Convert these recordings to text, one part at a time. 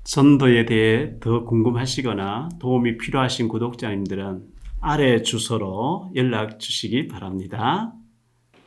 전도에 대해 더 궁금하시거나 도움이 필요하신 구독자님들은 아래 주소로 연락 주시기 바랍니다.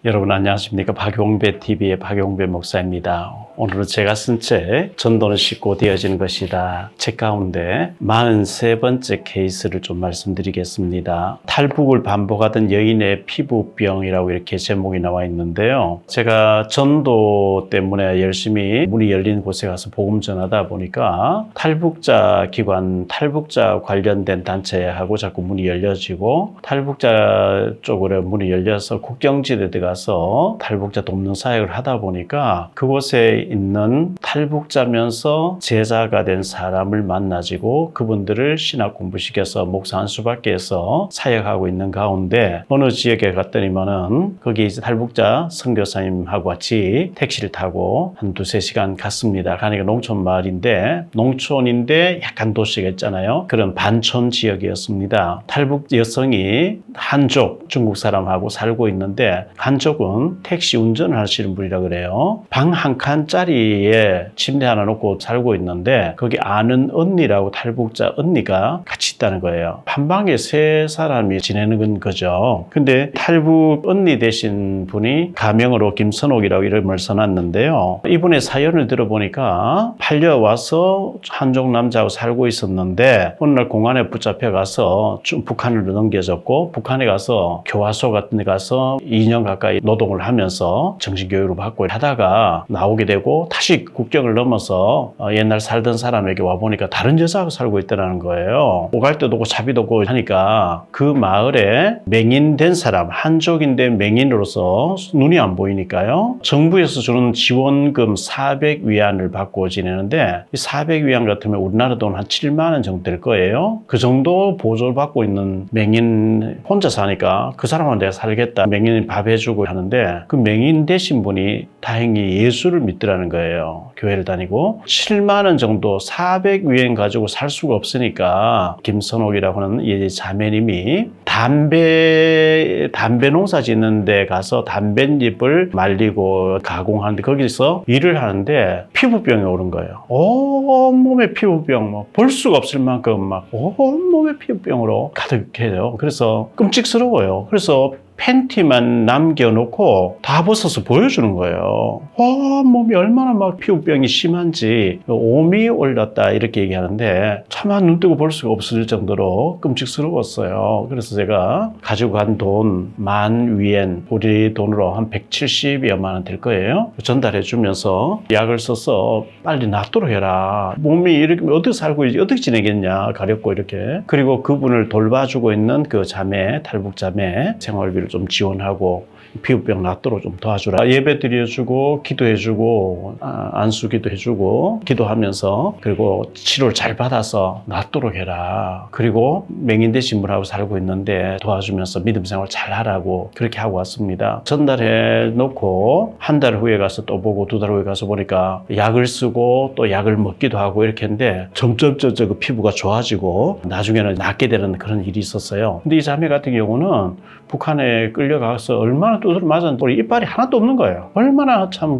여러분 안녕하십니까? 박용배TV의 박용배 목사입니다. 오늘은 제가 쓴 책 전도는 쉽고 되어지는 것이다 책 가운데 43번째 케이스를 좀 말씀드리겠습니다. 탈북을 반복하던 여인의 피부병이라고 이렇게 제목이 나와 있는데요. 제가 전도 때문에 열심히 문이 열린 곳에 가서 복음 전하다 보니까 탈북자 기관, 탈북자 관련된 단체하고 자꾸 문이 열려지고 탈북자 쪽으로 문이 열려서 국경지대 가서 탈북자 돕는 사역을 하다 보니까 그곳에 있는 탈북자면서 제자가 된 사람을 만나지고 그분들을 신학 공부시켜서 목사 한 수밖에 해서 사역하고 있는 가운데 어느 지역에 갔더니만은 거기 이제 탈북자 선교사님하고 같이 택시를 타고 한 두세 시간 갔습니다. 가니까 농촌 마을인데 농촌인데 약간 도시가 있잖아요. 그런 반촌 지역이었습니다. 탈북 여성이 한족 중국 사람하고 살고 있는데 한쪽은 택시 운전을 하시는 분이라 그래요. 방 한 칸짜리에 침대 하나 놓고 살고 있는데 거기 아는 언니라고 탈북자 언니가 같이 있다는 거예요. 한 방에 세 사람이 지내는 거죠. 근데 탈북 언니 되신 분이 가명으로 김선옥이라고 이름을 써놨는데요. 이분의 사연을 들어보니까 팔려와서 한족 남자하고 살고 있었는데 어느 날 공안에 붙잡혀가서 북한으로 넘겨졌고 북한에 가서 교화소 같은 데 가서 2년 가까이 노동을 하면서 정신교육을 받고 하다가 나오게 되고 다시 국경을 넘어서 옛날 살던 사람에게 와보니까 다른 여자하고 살고 있다는 거예요. 오갈 때도 없고 차비도 없고 하니까 그 마을에 맹인된 사람, 한족인데 맹인으로서 눈이 안 보이니까요. 정부에서 주는 지원금 400위안을 받고 지내는데 이 400위안 같으면 우리나라 돈 한 7만 원 정도 될 거예요. 그 정도 보조를 받고 있는 맹인 혼자 사니까 그 사람은 내가 살겠다. 맹인이 밥 해주고 하는데 그 맹인 되신 분이 다행히 예수를 믿더라는 거예요. 교회를 다니고 7만 원 정도 400위안 가지고 살 수가 없으니까 김선옥이라고 하는 이 자매님이 담배 농사 짓는 데 가서 담뱃잎을 말리고 가공하는데 거기서 일을 하는데 피부병이 오른 거예요. 온몸에 피부병, 볼 수가 없을 만큼 막 온몸에 피부병으로 가득해요. 그래서 끔찍스러워요. 그래서 팬티만 남겨놓고 다 벗어서 보여주는 거예요. 몸이 얼마나 막 피부병이 심한지 옴이 올랐다 이렇게 얘기하는데 차마 눈 뜨고 볼 수가 없을 정도로 끔찍스러웠어요. 그래서 제가 가지고 간 돈 10,000위엔 우리 돈으로 한 170여만 원 될 거예요. 전달해 주면서 약을 써서 빨리 낫도록 해라. 몸이 이렇게 어떻게 살고 있지 어떻게 지내겠냐 가렵고 이렇게. 그리고 그분을 돌봐주고 있는 그 자매 탈북 자매 생활비를 좀 지원하고 피부병 낫도록 좀 도와주라. 예배 드려주고 기도해주고 안수기도 해주고 기도하면서 그리고 치료를 잘 받아서 낫도록 해라. 그리고 맹인 되신 분하고 살고 있는데 도와주면서 믿음 생활 잘 하라고 그렇게 하고 왔습니다. 전달해 놓고 한 달 후에 가서 또 보고 두 달 후에 가서 보니까 약을 쓰고 또 약을 먹기도 하고 이렇게 했는데 점점 그 피부가 좋아지고 나중에는 낫게 되는 그런 일이 있었어요. 근데 이 자매 같은 경우는 북한에 끌려가서 얼마나 두드려 맞았는데 이빨이 하나도 없는 거예요. 얼마나 참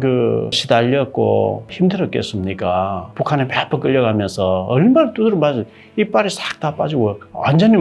시달렸고 힘들었겠습니까? 북한에 몇 번 끌려가면서 얼마나 두드려 맞았 이빨이 싹 다 빠지고 완전히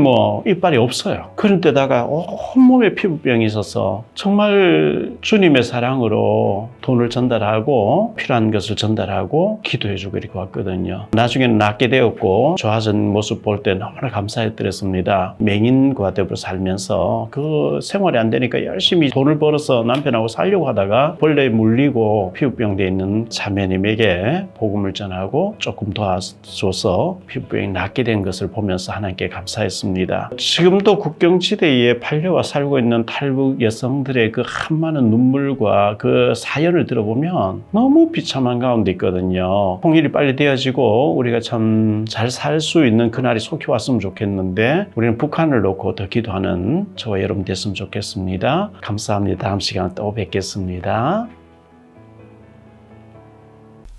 이빨이 없어요. 그런 데다가 온몸에 피부병이 있어서 정말 주님의 사랑으로 돈을 전달하고 필요한 것을 전달하고 기도해주고 이렇게 왔거든요. 나중에는 낫게 되었고 좋아진 모습 볼 때 너무나 감사했더랬습니다. 맹인과 대로 살면서 그 생활이 안 되니까 열심히 돈을 벌어서 남편하고 살려고 하다가 벌레에 물리고 피부병 돼 있는 자매님에게 복음을 전하고 조금 도와줘서 피부병이 낫게 된 것을 보면서 하나님께 감사했습니다. 지금도 국경지대에 팔려와 살고 있는 탈북 여성들의 그 한많은 눈물과 그 사연을 들어보면 너무 비참한 가운데 있거든요. 통일이 빨리 되어지고 우리가 참 잘 살 수 있는 그날이 속히 왔으면 좋겠는데 우리는 북한을 놓고 더 기도하는 저와 여러분 됐으면 좋겠습니다. 감사합니다. 다음 시간에 또 뵙겠습니다.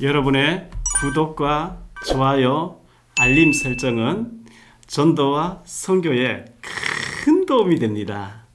여러분의 구독과 좋아요, 알림 설정은 전도와 선교에 큰 도움이 됩니다.